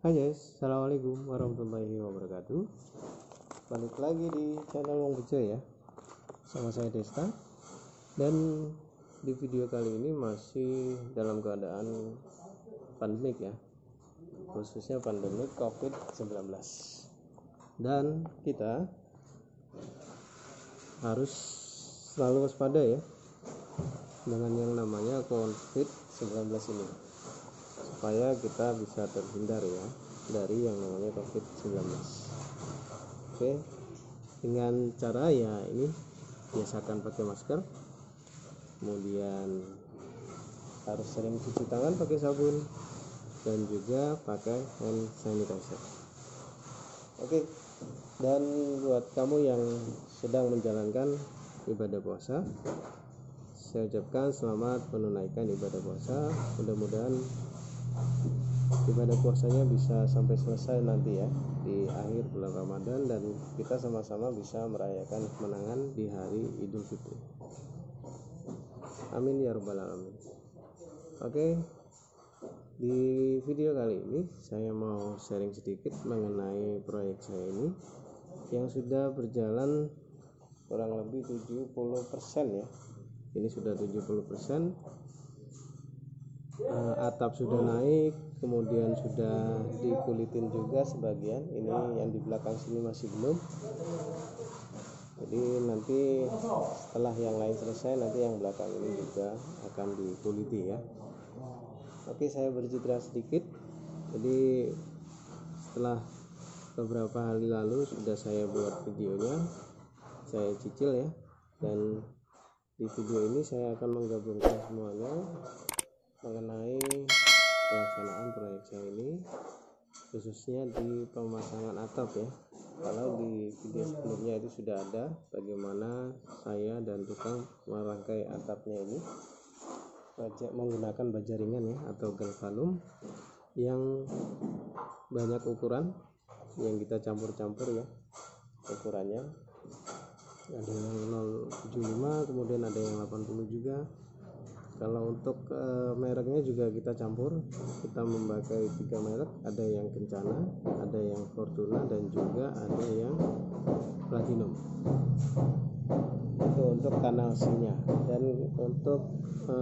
Hai guys, assalamualaikum warahmatullahi wabarakatuh. Balik lagi di channel Wong Bejo ya, sama saya Desta. Dan di video kali ini masih dalam keadaan pandemik ya, khususnya pandemik COVID-19. Dan kita harus selalu waspada ya dengan yang namanya COVID-19 ini, supaya kita bisa terhindar ya dari yang namanya COVID-19. Oke, dengan cara ya ini, biasakan pakai masker, kemudian harus sering cuci tangan pakai sabun, dan juga pakai hand sanitizer. Oke, dan buat kamu yang sedang menjalankan ibadah puasa, saya ucapkan selamat menunaikan ibadah puasa. Mudah-mudahan ibadah puasanya bisa sampai selesai nanti ya di akhir bulan Ramadan, dan kita sama-sama bisa merayakan kemenangan di hari Idul Fitri. Amin ya rabbal alamin. Oke, di video kali ini saya mau sharing sedikit mengenai proyek saya ini yang sudah berjalan kurang lebih 70% ya. Ini sudah 70%. Atap sudah naik, kemudian sudah dikulitin juga sebagian. Ini yang di belakang sini masih belum. Jadi nanti setelah yang lain selesai, nanti yang belakang ini juga akan dikuliti ya. Oke, saya bercerita sedikit. Jadi setelah beberapa hari lalu sudah saya buat videonya, saya cicil ya, dan di video ini saya akan menggabungkan semuanya mengenai pelaksanaan proyek saya ini, khususnya di pemasangan atap ya. Kalau di video sebelumnya itu sudah ada bagaimana saya dan tukang merangkai atapnya ini menggunakan baja ringan ya, atau galvanum yang banyak ukuran, yang kita campur-campur ya ukurannya. Ada yang 075, kemudian ada yang 80 juga. Kalau untuk mereknya juga kita campur, kita memakai 3 merek, ada yang Kencana, ada yang Fortuna, dan juga ada yang Platinum. Itu untuk kanal C-nya. Dan untuk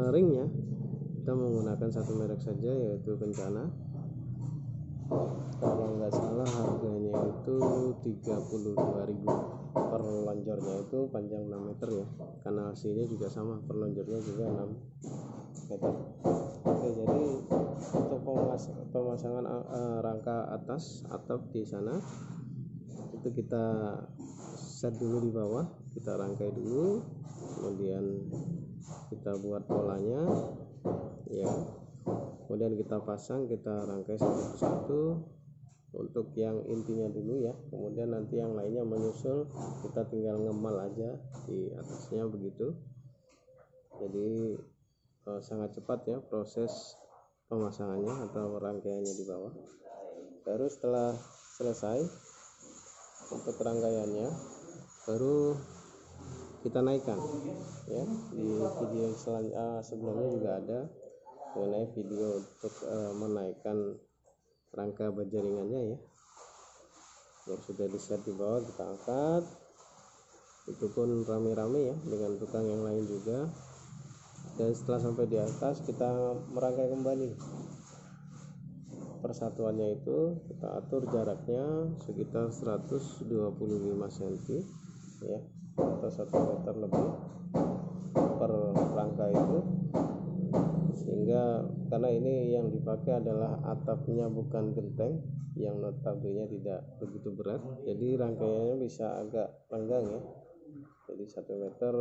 ringnya kita menggunakan satu merek saja, yaitu Kencana. Kalau nggak salah harganya itu 32.000 per lonjornya, itu panjang 6 meter ya. Kanal C-nya juga sama, per lonjornya juga 6 meter. Oke, jadi untuk pemasangan rangka atas atap di sana itu kita set dulu di bawah, kita rangkai dulu, kemudian kita buat polanya ya, kemudian kita pasang, kita rangkai satu persatu untuk yang intinya dulu ya, kemudian nanti yang lainnya menyusul, kita tinggal ngemal aja di atasnya begitu. Jadi sangat cepat ya proses pemasangannya atau rangkaiannya di bawah. Baru setelah selesai untuk rangkaiannya, baru kita naikkan ya. Di video sebelumnya juga ada mengenai video untuk menaikkan rangka baja ringannya ya. Yang sudah di set di bawah, kita angkat. Itu pun rame-rame ya dengan tukang yang lain juga. Dan setelah sampai di atas, kita merangkai kembali. Persatuannya itu kita atur jaraknya sekitar 125 cm ya, atau 1 meter lebih per rangka itu. Sehingga karena ini yang dipakai adalah atapnya, bukan genteng yang notabene tidak begitu berat, jadi rangkaiannya bisa agak renggang ya. Jadi 1 meter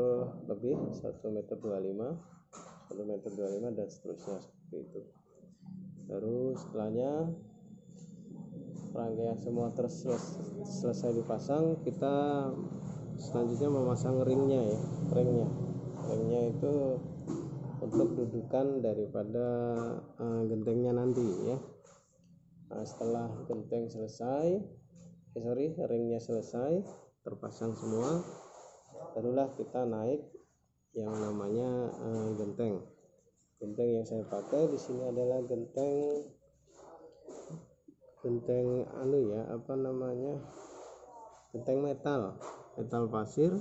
lebih, 1 meter 25, 1 meter 25, dan seterusnya seperti itu. Baru setelahnya rangkaian semua selesai dipasang, kita selanjutnya memasang ringnya ya. Ringnya itu untuk dudukan daripada gentengnya nanti ya. Nah, setelah genteng selesai, ringnya selesai terpasang semua, barulah kita naik yang namanya genteng. Genteng yang saya pakai di sini adalah genteng genteng genteng metal pasir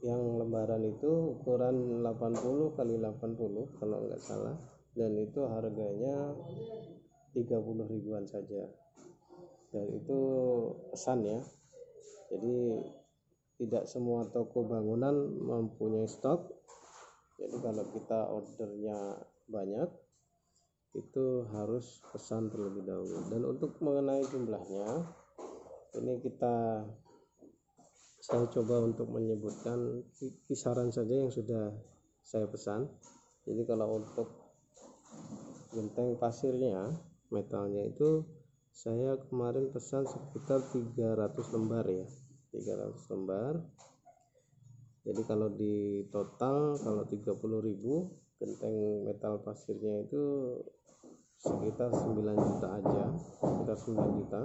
yang lembaran itu ukuran 80 kali 80 kalau nggak salah, dan itu harganya 30 ribuan saja. Dan itu pesan ya, jadi tidak semua toko bangunan mempunyai stok. Jadi kalau kita ordernya banyak itu harus pesan terlebih dahulu. Dan untuk mengenai jumlahnya ini saya coba untuk menyebutkan kisaran saja yang sudah saya pesan. Jadi kalau untuk genteng pasirnya metalnya itu saya kemarin pesan sekitar 300 lembar ya, 300 lembar. Jadi kalau di total kalau 30.000 genteng metal pasirnya itu sekitar 9 juta aja, sekitar 9 juta.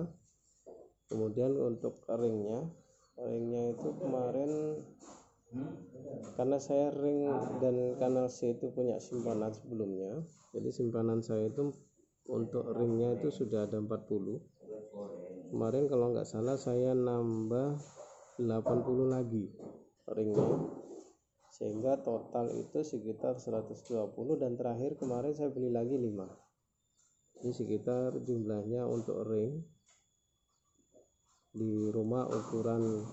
Kemudian untuk ringnya itu kemarin karena saya ring dan kanal C itu punya simpanan sebelumnya, jadi simpanan saya itu untuk ringnya itu sudah ada 40. Kemarin kalau nggak salah saya nambah 80 lagi ringnya, sehingga total itu sekitar 120. Dan terakhir kemarin saya beli lagi 5. Ini sekitar jumlahnya untuk ring di rumah ukuran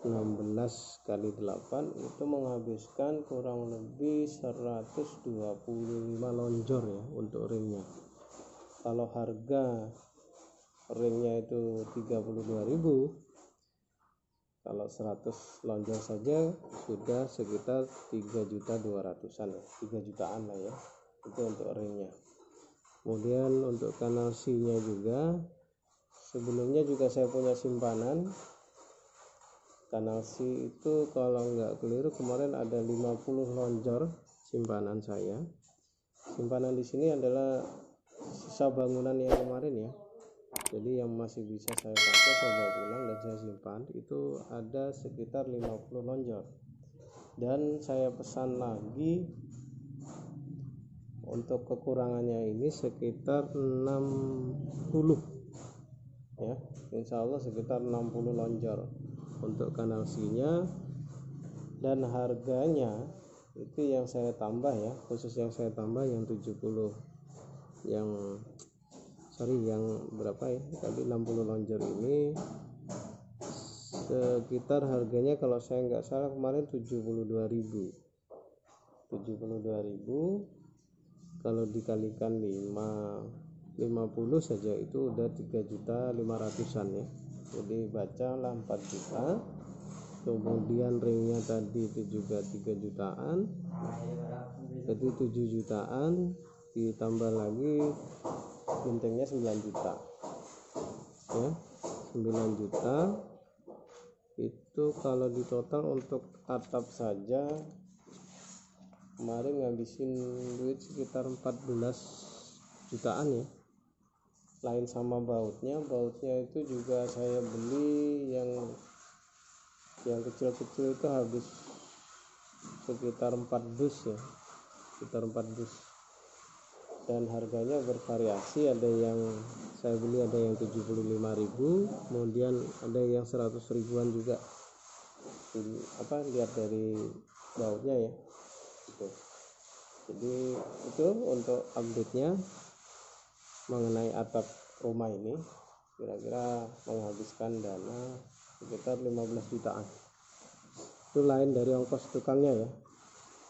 16 kali 8 itu menghabiskan kurang lebih 125 lonjor ya untuk ringnya. Kalau harga ringnya itu 32.000, kalau 100 lonjor saja sudah sekitar 3.200-an ya, 3 jutaan lah ya, itu untuk ringnya. Kemudian untuk kanal C nya juga sebelumnya juga saya punya simpanan kanal C itu, kalau nggak keliru kemarin ada 50 lonjor simpanan saya. Simpanan di sini adalah sisa bangunan yang kemarin ya, jadi yang masih bisa saya pakai saya bawa pulang dan saya simpan itu ada sekitar 50 lonjor. Dan saya pesan lagi untuk kekurangannya ini sekitar 60 ya, insya Allah sekitar 60 lonjor untuk kanal C nya. Dan harganya itu yang saya tambah ya, khusus yang saya tambah yang 70 yang berapa ya tadi 60 lonjor ini sekitar harganya kalau saya nggak salah kemarin 72.000. Kalau dikalikan 50 saja itu udah 3.500.000-an ya, jadi bacalah 4 juta. Kemudian ringnya tadi itu juga 3 jutaan, jadi 7 jutaan ditambah lagi gentengnya 9 juta ya, 9 juta itu kalau di total untuk atap saja kemarin ngabisin duit sekitar 14 jutaan ya, lain sama bautnya itu juga saya beli yang kecil-kecil itu habis sekitar 4 dus ya, sekitar 4 dus. Dan harganya bervariasi, ada yang saya beli ada yang 75.000, kemudian ada yang 100 ribuan juga. Lihat dari bautnya ya gitu. Jadi itu untuk update-nya mengenai atap rumah ini, kira-kira menghabiskan dana sekitar 15 jutaan. Itu lain dari ongkos tukangnya ya.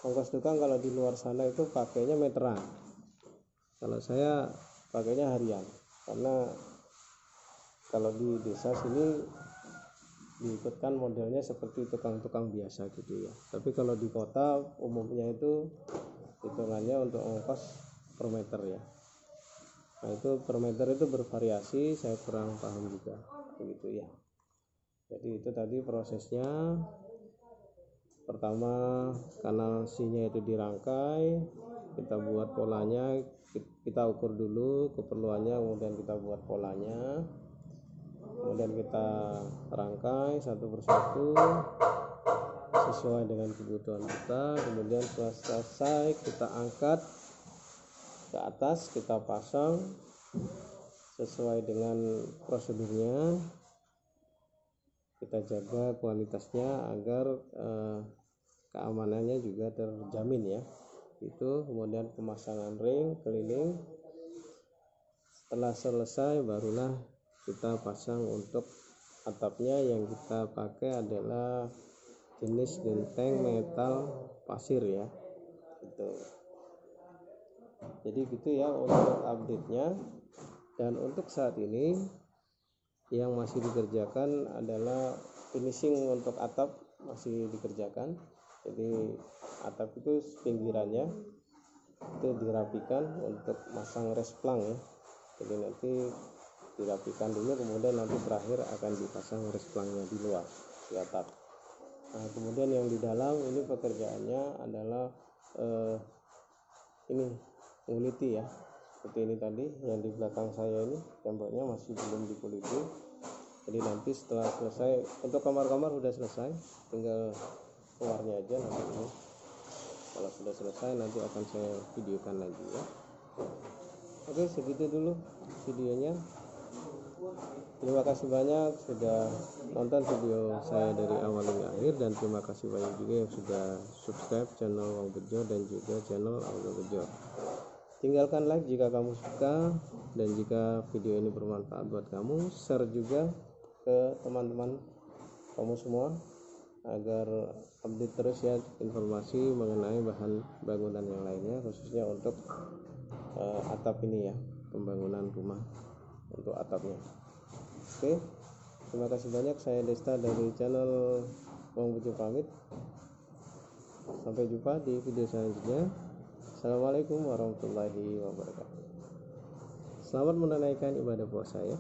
Ongkos tukang kalau di luar sana itu pakainya meteran, kalau saya pakainya harian, karena kalau di desa sini diikutkan modelnya seperti tukang-tukang biasa gitu ya. Tapi kalau di kota umumnya itu hitungannya untuk ongkos per meter ya. Nah itu per meter itu bervariasi, saya kurang paham juga begitu ya. Jadi itu tadi prosesnya. Pertama kanal C nya itu dirangkai, kita buat polanya, kita ukur dulu keperluannya, kemudian kita buat polanya, kemudian kita rangkai satu persatu sesuai dengan kebutuhan kita. Kemudian setelah selesai kita angkat ke atas, kita pasang sesuai dengan prosedurnya, kita jaga kualitasnya agar keamanannya juga terjamin ya. Itu kemudian pemasangan ring keliling. Setelah selesai barulah kita pasang untuk atapnya. Yang kita pakai adalah jenis genteng metal pasir ya, gitu. Jadi gitu ya untuk update-nya. Dan untuk saat ini yang masih dikerjakan adalah finishing untuk atap, masih dikerjakan. Jadi atap itu pinggirannya itu dirapikan untuk masang resplang ya. Jadi nanti dirapikan dulu, kemudian nanti terakhir akan dipasang resplangnya di luar di atap. Nah kemudian yang di dalam ini pekerjaannya adalah ini kuliti ya, seperti ini tadi. Yang di belakang saya ini temboknya masih belum dikuliti. Jadi nanti setelah selesai untuk kamar-kamar sudah selesai, tinggal keluarnya aja nanti ini. Kalau sudah selesai nanti akan saya videokan lagi ya. Oke, segitu dulu videonya. Terima kasih banyak sudah nonton video saya dari awal hingga akhir, dan terima kasih banyak juga yang sudah subscribe channel Wong Bejo dan juga channel Auto Bejo. Tinggalkan like jika kamu suka, dan jika video ini bermanfaat buat kamu, share juga ke teman-teman kamu semua agar update terus ya informasi mengenai bahan bangunan yang lainnya, khususnya untuk atap ini ya, pembangunan rumah untuk atapnya. Oke, terima kasih banyak. Saya Desta dari channel Wong Bejo pamit. Sampai jumpa di video selanjutnya. Assalamualaikum warahmatullahi wabarakatuh. Selamat menunaikan ibadah puasa ya.